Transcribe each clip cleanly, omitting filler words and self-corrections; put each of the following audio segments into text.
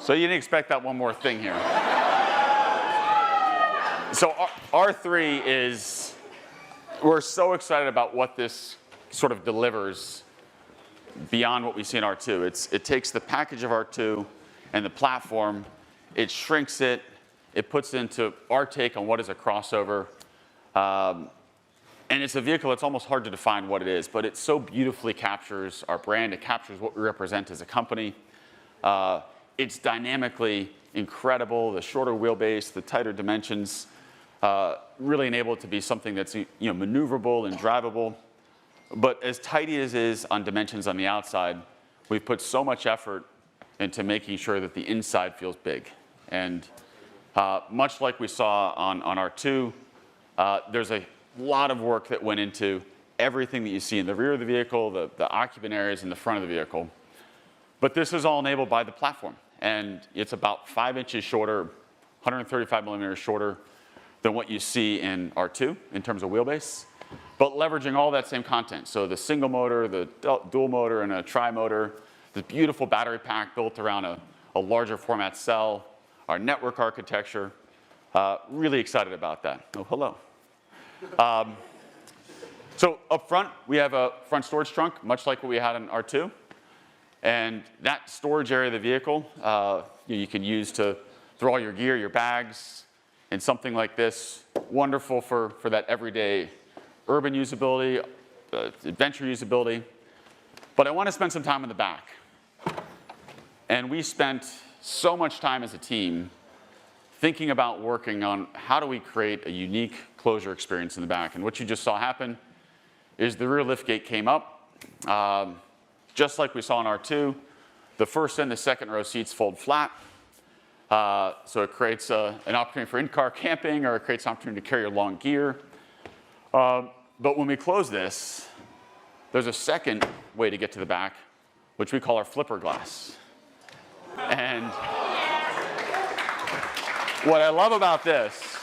So you didn't expect that one more thing here. So R3 is, we're so excited about what this sort of delivers beyond what we see in R2. It takes the package of R2 and the platform, it shrinks it, it puts it into our take on what is a crossover. And it's a vehicle that's almost hard to define what it is, but it so beautifully captures our brand. It captures what we represent as a company. It's dynamically incredible. The shorter wheelbase, the tighter dimensions, really enable it to be something that's maneuverable and drivable. But as tidy as it is on dimensions on the outside, we've put so much effort into making sure that the inside feels big. And much like we saw on R2, there's a lot of work that went into everything that you see in the rear of the vehicle, the occupant areas in the front of the vehicle. But this is all enabled by the platform. And it's about 5 inches shorter, 135 millimeters shorter than what you see in R2 in terms of wheelbase, but leveraging all that same content. So the single motor, the dual motor, and a tri-motor, the beautiful battery pack built around a larger format cell, our network architecture. Really excited about that. Oh, hello. So up front, we have a front storage trunk, much like what we had in R2. And that storage area of the vehicle, you can use to throw all your gear, your bags, and something like this. Wonderful for that everyday urban usability, adventure usability. But I want to spend some time in the back. And we spent so much time as a team thinking about working on how do we create a unique closure experience in the back. And what you just saw happen is the rear liftgate came up. Just like we saw in R2, the first and the second row seats fold flat. So it creates an opportunity for in-car camping, or it creates an opportunity to carry your long gear. But when we close this, there's a second way to get to the back, which we call our flipper glass. And what I love about this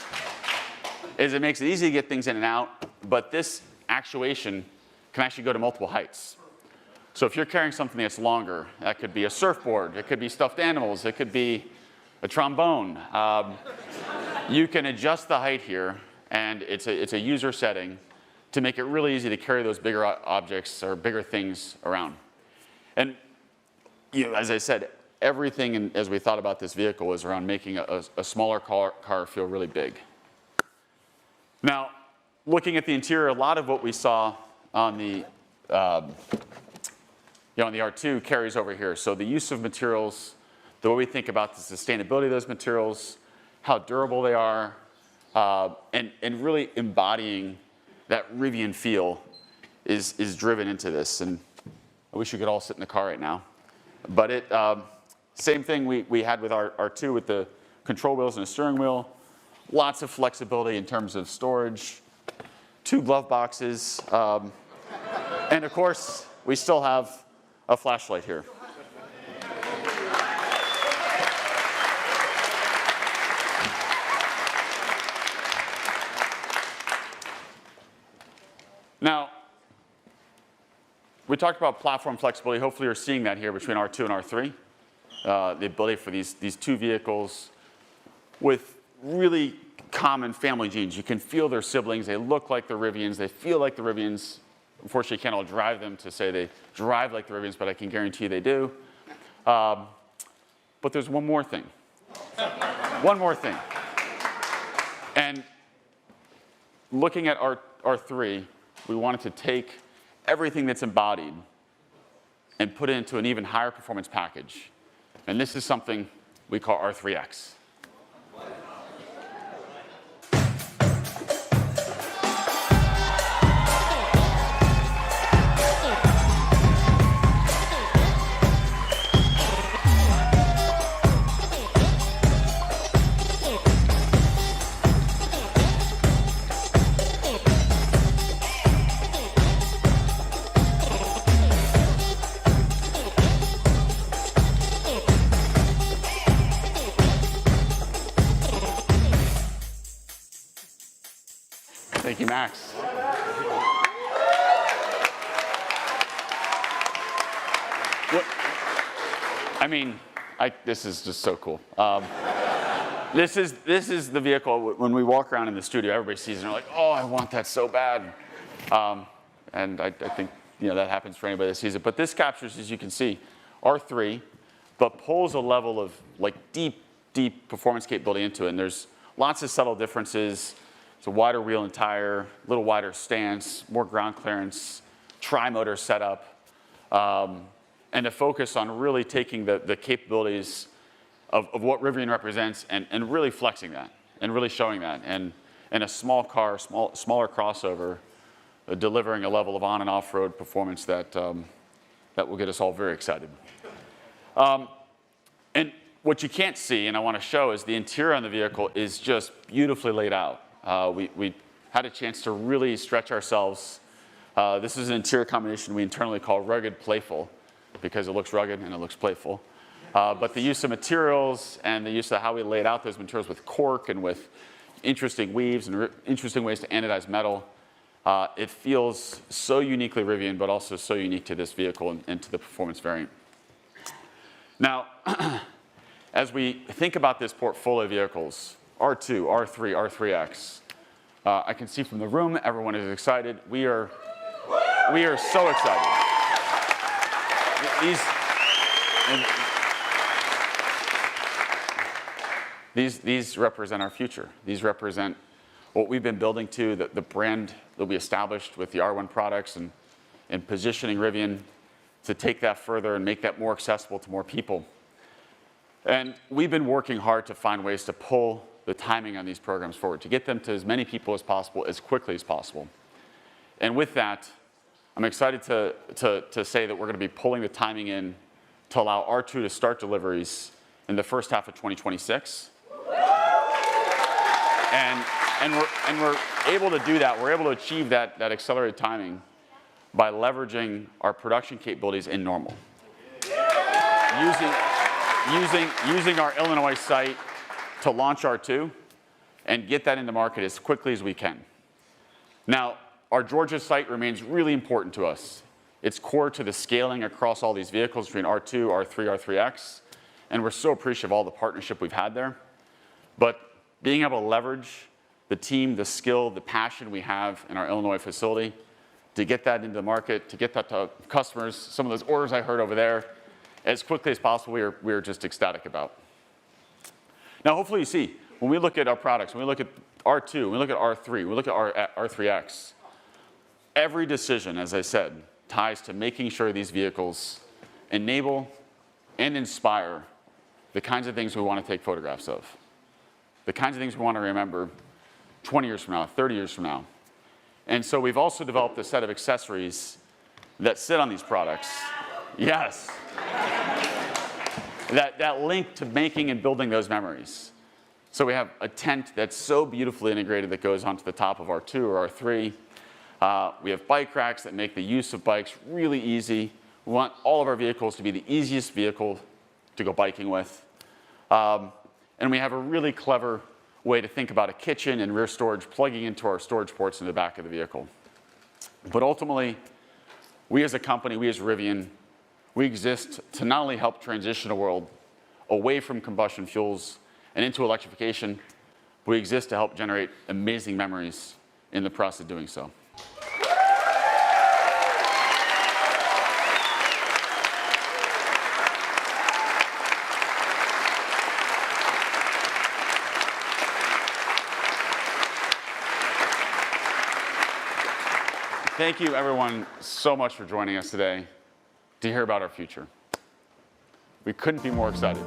is it makes it easy to get things in and out, but this actuation can actually go to multiple heights. So if you're carrying something that's longer, that could be a surfboard, it could be stuffed animals, it could be a trombone. You can adjust the height here, and it's a user setting to make it really easy to carry those bigger objects or bigger things around. And as I said, everything as we thought about this vehicle is around making a smaller car feel really big. Now, looking at the interior, a lot of what we saw on the on the R2 carries over here. So the use of materials, the way we think about the sustainability of those materials, how durable they are, and really embodying that Rivian feel is driven into this. And I wish we could all sit in the car right now. But same thing we had with our R2 with the control wheels and a steering wheel. Lots of flexibility in terms of storage, 2 glove boxes, and of course, we still have a flashlight here. Now, we talked about platform flexibility. Hopefully you're seeing that here between R2 and R3. The ability for these 2 vehicles with really common family genes. You can feel their siblings. They look like the Rivians. They feel like the Rivians. Unfortunately, you can't all drive them to say they drive like the Rivians, but I can guarantee they do. But there's one more thing. One more thing. And looking at R3, we wanted to take everything that's embodied and put it into an even higher performance package. And this is something we call R3X. Thank you, Max. I mean, This is just so cool. This is the vehicle. When we walk around in the studio, everybody sees it and they're like, oh, I want that so bad. And I think that happens for anybody that sees it. But this captures, as you can see, R3, but pulls a level of deep performance capability into it. And there's lots of subtle differences. It's a wider wheel and tire, a little wider stance, more ground clearance, tri-motor setup, and a focus on really taking the capabilities of what Rivian represents and really flexing that and really showing that. And a small car, smaller crossover, delivering a level of on and off-road performance that will get us all very excited. And what you can't see, and I want to show, is the interior on the vehicle is just beautifully laid out. We had a chance to really stretch ourselves. This is an interior combination we internally call rugged playful, because it looks rugged and it looks playful. But the use of materials and the use of how we laid out those materials with cork and with interesting weaves and interesting ways to anodize metal, it feels so uniquely Rivian, but also so unique to this vehicle and to the performance variant. Now, as we think about this portfolio of vehicles, R2, R3, R3X, I can see from the room everyone is excited. We are so excited. These represent our future. These represent what we've been building to, the brand that we established with the R1 products and positioning Rivian to take that further and make that more accessible to more people. And we've been working hard to find ways to pull the timing on these programs forward, to get them to as many people as possible, as quickly as possible. And with that, I'm excited to say that we're going to be pulling the timing in to allow R2 to start deliveries in the first half of 2026. And we're able to do that. We're able to achieve that accelerated timing by leveraging our production capabilities in Normal. Using our Illinois site to launch R2 and get that into market as quickly as we can. Now, our Georgia site remains really important to us. It's core to the scaling across all these vehicles between R2, R3, R3X, and we're so appreciative of all the partnership we've had there. But being able to leverage the team, the skill, the passion we have in our Illinois facility to get that into the market, to get that to customers, some of those orders I heard over there, as quickly as possible, we are just ecstatic about. Now, hopefully you see, when we look at our products, when we look at R2, when we look at R3, we look at R3X, every decision, as I said, ties to making sure these vehicles enable and inspire the kinds of things we want to take photographs of, the kinds of things we want to remember 20 years from now, 30 years from now. And so we've also developed a set of accessories that sit on these products. Yes. That link to making and building those memories. So we have a tent that's so beautifully integrated that goes onto the top of R2 or R3. We have bike racks that make the use of bikes really easy. We want all of our vehicles to be the easiest vehicle to go biking with. And we have a really clever way to think about a kitchen and rear storage plugging into our storage ports in the back of the vehicle. But ultimately, we as a company, we as Rivian, we exist to not only help transition a world away from combustion fuels and into electrification, we exist to help generate amazing memories in the process of doing so. Thank you, everyone, so much for joining us today to hear about our future. We couldn't be more excited.